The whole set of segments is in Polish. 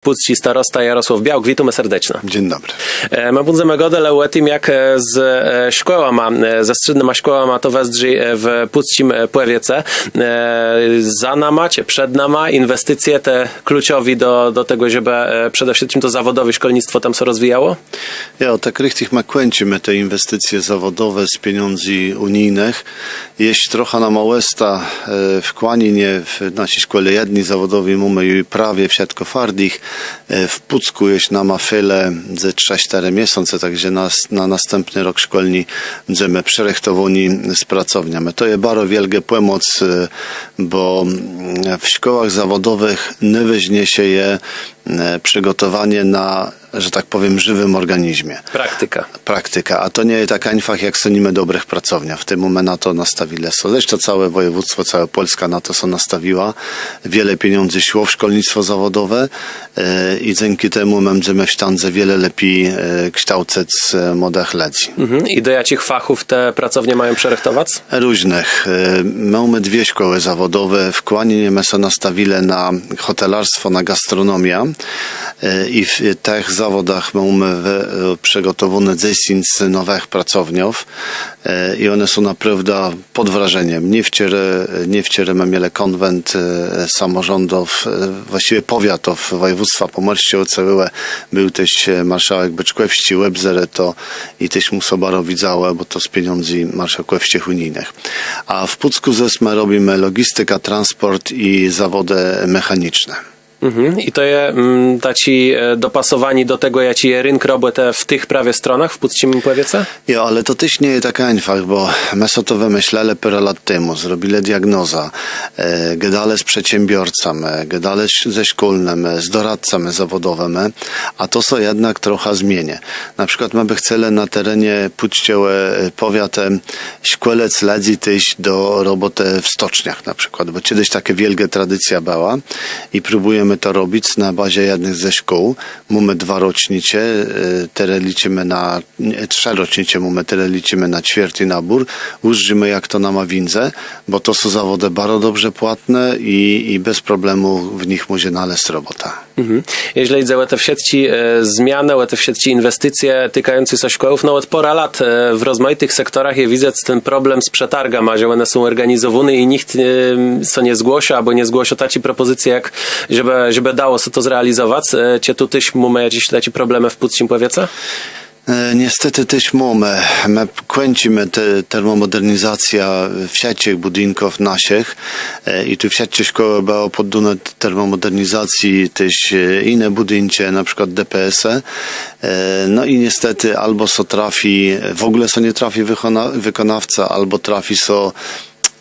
Pucci starosta Jarosław Białk, witamy serdecznie. Dzień dobry. My będziemy gadali o tym, jak z szkołami, ze střednými szkołami to wezdrzy w Puccim Płewiece. Za nama, czy przed nama inwestycje te kluczowe do tego, żeby przede wszystkim to zawodowe szkolnictwo tam się rozwijało? Ja, tak richtig ma kręcimy te inwestycje zawodowe z pieniędzy unijnych. Jeśli trochę na małesta w Kłaninie, w naszej szkole jedni zawodowi mamy już prawie wszystko fardich. W Pucku jest nama chwilę ze 3-4 miesiące, także na następny rok szkolny będziemy przerechtowani z pracowniami. To jest bardzo wielka pomoc, bo w szkołach zawodowych nie weźmie się je przygotowanie na, że tak powiem, żywym organizmie. Praktyka. A to nie jest tak einfach, jak sonimy dobrych pracowniach. W tym momencie na to nastawili. Zresztą całe województwo, cała Polska na to nastawiła. Wiele pieniędzy szło w szkolnictwo zawodowe i dzięki temu będziemy w stanie wiele lepiej kształcać młodych ludzi. I do jakich fachów te pracownie mają przerechtować? Różnych. Mamy dwie szkoły zawodowe. W Kłaninie my sobie nastawili na hotelarstwo, na gastronomię. I w tych zawodach mamy przygotowane 10 nowych pracowniów i one są naprawdę pod wrażeniem. Nie wczoraj mamy mieli konwent samorządów, właściwie powiatów województwa pomorskie całe. Był też marszałek Byczkowski, Łebzere to i też mu sobaro widziało, bo to z pieniędzy marszałkowskich unijnych. A w Pucku zesme robimy logistyka, transport i zawody mechaniczne. I to jest taci dopasowani do tego, jak ci rynek robią te w tych prawie stronach w Puccim Płewiece? Ja, ale to też nie jest tak einfach, bo my sobie to wymyśleli parę lat temu, zrobili diagnoza, gadali z przedsiębiorcami, gadali ze szkolnymi, z doradcami zawodowymi, a to są jednak trochę zmieni. Na przykład my by chcieli na terenie Pucciowe powiate szkolec ludzi też do roboty w stoczniach na przykład, bo kiedyś taka wielka tradycja była i próbujemy to robić na bazie jednych ze szkół. Mamy 2 rocznice, teraz liczymy na 3 rocznice, mamy teraz liczymy na ćwierty nabór. Użyjmy jak to nam ma windzę, bo to są zawody bardzo dobrze płatne i bez problemu w nich może znaleźć robota. Jeżeli idzie o te wszystkie zmiany, o te wszystkie inwestycje tykające się szkołów, no od pora lat w rozmaitych sektorach je widzę ten problem z przetargami, że one są organizowane i nikt co nie zgłosi, albo nie zgłosi takiej propozycji, jak żeby dało się to zrealizować. Czy tu też mamy jakieś takie problemy w Puccim Płewiece? Niestety też mamy. My kręcimy termomodernizacja wszystkich budynków naszych i tu wszystkie szkoły były poddane termomodernizacji, też inne budynki, na przykład DPS-y. No i niestety albo so trafi, w ogóle so nie trafi wykonawca, albo trafi so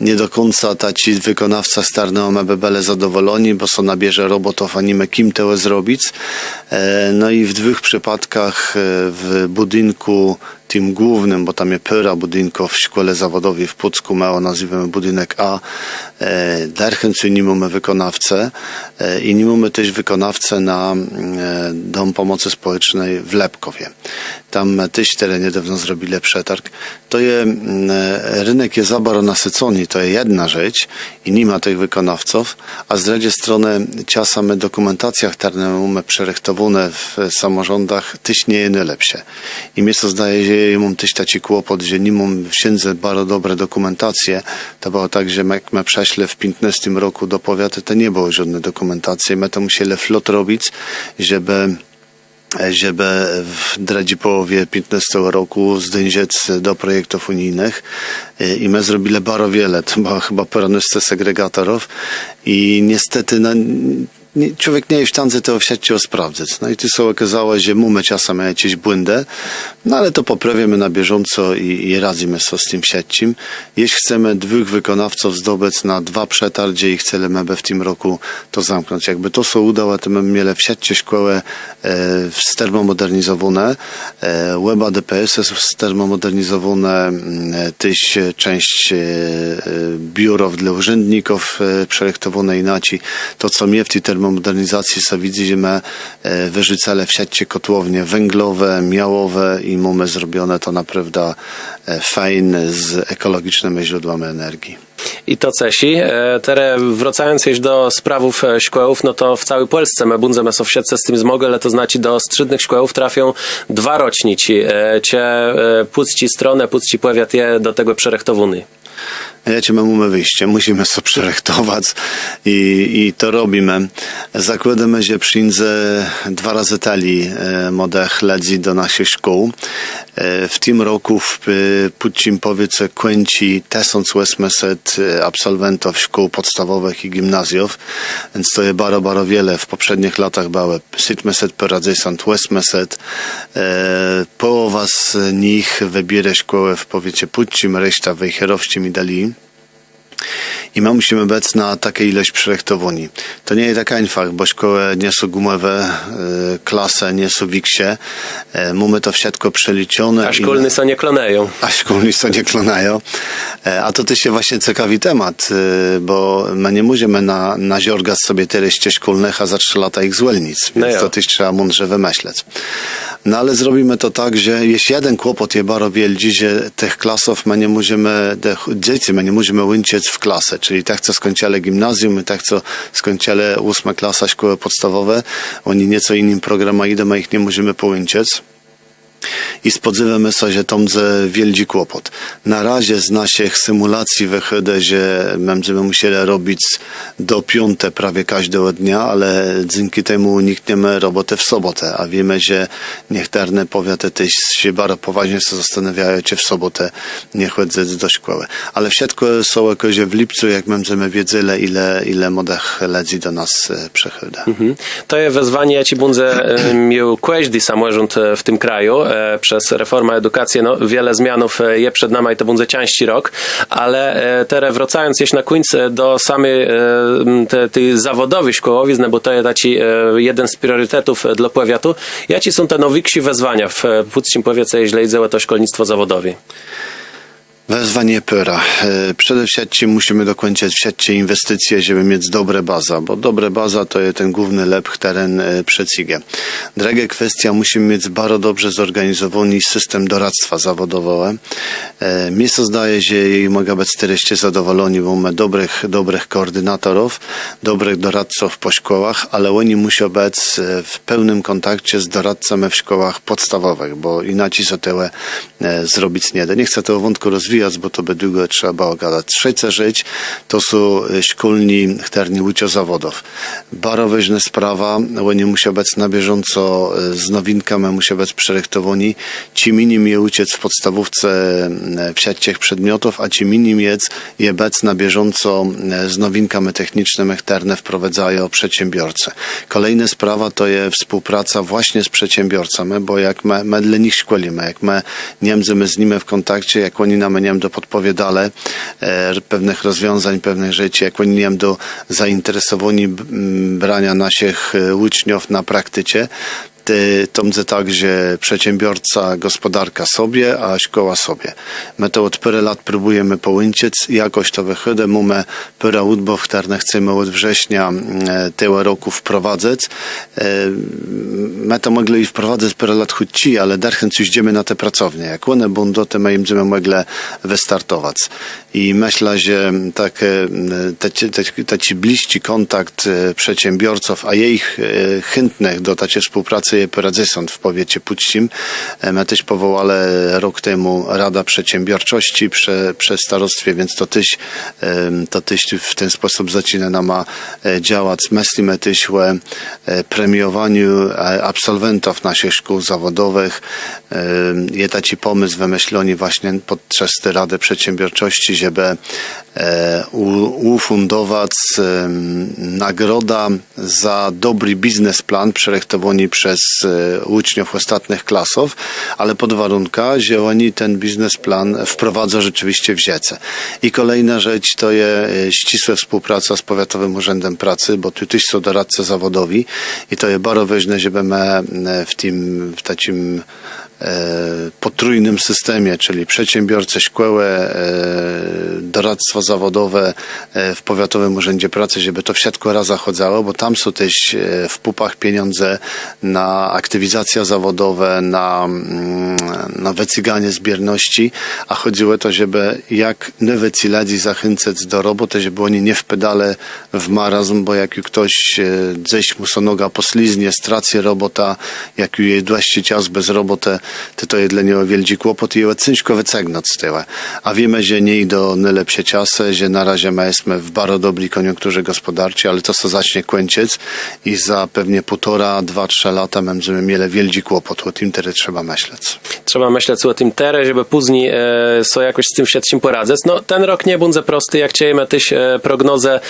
nie do końca ci wykonawca starnego mebele zadowoleni, bo są nabierze robotów, a nie ma kim to zrobić. No i w 2 przypadkach w budynku tym głównym, bo tam jest pyra budynków w szkole zawodowej w Pucku, mało nazywamy budynek A, derchęcu nie mamy wykonawcę i nie mamy też wykonawcę na Dom Pomocy Społecznej w Lepkowie. Tam też teraz niedawno zrobili przetarg. To jest, rynek jest za bardzo nasycony, to jest jedna rzecz i nie ma tych wykonawców, a z drugiej strony czasami dokumentacja mamy przerechtowane w samorządach też nie jest najlepsze. I mnie to zdaje, że mam też taki kłopot, że nie mam wszędzie bardzo dobre dokumentacje. To było tak, że jak my przeszli w 15 roku do powiatu, to nie było żadnej dokumentacji. My to musieli flot robić, żeby w drugiej połowie 15 roku zdążyć do projektów unijnych i my zrobili bardzo wiele, to była chyba peronysty segregatorów i niestety człowiek nie jest w stanie tego wszystkiego sprawdzić. No i tu się okazało, że mamy czasem jakieś błędy, no ale to poprawimy na bieżąco i radzimy sobie z tym wszystkim. Jeśli chcemy 2 wykonawców zdobyć na 2 przetargi i chcemy w tym roku to zamknąć. Jakby to się udało, to my mieli wszystkie szkoły stermomodernizowane, łeba DPS jest stermomodernizowane, też część biurów dla urzędników przerektowane inaczej. To, co mnie w tej termomodernizacji termomodernizacji so widzi, że my wyrzucali w sieci kotłownie węglowe, miałowe i mamy zrobione to naprawdę fajne z ekologicznymi źródłami energii. I to cesi. Teraz wracając jeszcze do sprawów szkołów, no to w całej Polsce my bundzemy so wsiedce z tym zmogę, ale to znaczy do strzydnych szkołów trafią 2 rocznici. Cie pucci stronę, pucci powiat je do tego przerechtowuny. Ja mamy wyjście, musimy sobie przerechtować i to robimy. Zakładamy, że przyjdzie 2 razy tali młodych ludzi do naszych szkół. W tym roku w Pucim powiecie kończy 1800 absolwentów szkół podstawowych i gimnazjów, więc to jest bardzo wiele. W poprzednich latach było 700 poradzysant 800. Połowa z nich wybierze szkołę w powiecie Pucim, reszta w Wejherowszczym i dali. I my musimy być na takiej ilość przerechtowani. To nie jest tak einfach, bo szkoły nie są gumowe, klasy nie są wiksie. Mamy to wszystko przeliczone. A szkolni są nie kloneją. A szkolni są nie klonają. A to też jest właśnie ciekawy temat, bo my nie możemy naziorgać sobie tereście szkolnych, a za 3 lata ich zwolnić. Więc to też trzeba mądrze wymyśleć. No ale zrobimy to tak, że jest jeden kłopot, jest bardzo wielki, że tych klasów my nie możemy, tych dzieci my nie możemy łączyć w klasę, czyli tak, co skończyli gimnazjum i tak, co skończyli 8 klasa szkoły podstawowe, oni nieco innym programem idą, a ich nie możemy połączyć. I spodziewamy się, że to będzie wielki kłopot. Na razie z naszych symulacji wychodzi, że będziemy musieli robić do 5 prawie każdego dnia, ale dzięki temu unikniemy roboty w sobotę, a wiemy, że niektóre powiaty też się bardzo poważnie zastanawiają, czy w sobotę nie chodzić do szkoły. Ale wszystko są jakoś w lipcu, jak będziemy wiedzieli, ile młodych ludzi do nas przychodzi. To jest wezwanie, ja ci bundzę miał każdy samorząd w tym kraju. Przez reformę edukacji, no wiele zmianów je przed nami i to będzie ciężki rok, ale teraz wracając jeszcze na końcu do samej tej zawodowej szkołowizny, bo to jest taki jeden z priorytetów dla powiatu. Jakie są te największe wezwania w Puckim powiecie, jeśli chodzi o to szkolnictwo zawodowe? Wezwanie pyra. Przede wszystkim musimy dokończyć wszystkie inwestycje, żeby mieć dobre baza, bo dobre baza to jest ten główny lep teren przecigę. Druga kwestia, musimy mieć bardzo dobrze zorganizowany system doradztwa zawodowego. Mnie się zdaje, że jej mogą być tereście zadowoleni, bo mamy dobrych koordynatorów, dobrych doradców po szkołach, ale oni muszą być w pełnym kontakcie z doradcami w szkołach podstawowych, bo inaczej za tyle zrobić nie da. Nie chcę tego wątku rozwijać, bo to by długo trzeba było gadać. Trzecia rzecz to są szkolni, którzy uczą zawodów. Bardzo ważna sprawa, oni muszą być na bieżąco z nowinkami, muszą być przerechtowani. Ci minim je uczyć w podstawówce wszystkich przedmiotów, a ci minim je być na bieżąco z nowinkami technicznymi, które wprowadzają przedsiębiorcy. Kolejna sprawa to jest współpraca właśnie z przedsiębiorcami, bo jak my dla nich szkolimy, jak my nie będziemy z nimi w kontakcie, jak oni nam nie do podpowiadale pewnych rozwiązań, pewnych rzeczy, jak oni nie do zainteresowani brania naszych uczniów na praktyce, to będzie tak, że przedsiębiorca, gospodarka sobie, a szkoła sobie. My to od parę lat próbujemy połączyć, jakoś to wychodzi. Mamy parę udbów, które chcemy od września tego roku wprowadzać. My to mogli wprowadzać parę lat chudci, ale darchęć już idziemy na te pracownie. Jak one będą, to my będziemy mogli wystartować. I myślę, że taki bliższy kontakt przedsiębiorców, a ich chętnych do takiej współpracy je poradzysant w powiecie puckim. My też powołali rok temu Rada Przedsiębiorczości przy starostwie, więc to też w ten sposób zaczyna nam działać. Myślimy też o premiowaniu absolwentów naszych szkół zawodowych. Jest taki pomysł wymyślony właśnie podczas tej Rady Przedsiębiorczości, żeby ufundować nagroda za dobry biznesplan przerechtowany przez uczniów ostatnich klasów, ale pod warunkiem, że oni ten biznesplan wprowadzą rzeczywiście w życie. I kolejna rzecz to jest ścisła współpraca z Powiatowym Urzędem Pracy, bo tu też są doradcy zawodowi i to jest bardzo ważne, żeby my w takim potrójnym systemie, czyli przedsiębiorcy, szkoły, doradztwo zawodowe w Powiatowym Urzędzie Pracy, żeby to wszystko raz zachodzało, bo tam są też w pupach pieniądze na aktywizacje zawodowe, na wycyganie zbierności, a chodziło to, żeby jak nowe ciladzi zachęcać do roboty, żeby oni nie wpedale w marazm, bo jak ktoś gdzieś mu so noga posliznie, straci robota, jak jej dłaści czas bez roboty, to jest dla niego wielki kłopot i je ciężko wycegnąć z tyłu. A wiemy, że nie idą najlepsze czasy, że na razie my jesteśmy w bardzo dobrej koniunkturze gospodarczej, ale to co zacznie kończyć i za pewnie 1,5, 2, 3 lata będziemy mieli wielki kłopot. O tym teraz trzeba myśleć. Trzeba myśleć o tym teraz, żeby później so jakoś z tym wszystkim poradzać. No, ten rok nie będzie prosty, jak chcieliśmy, też prognozy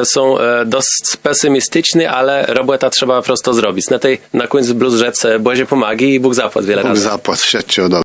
są dość pesymistyczne, ale robota trzeba prosto zrobić. Na końcu Blues rzec Boże pomagi i Bóg zapłat wiele razy. Bóg zapłat, świadczy o dobrze.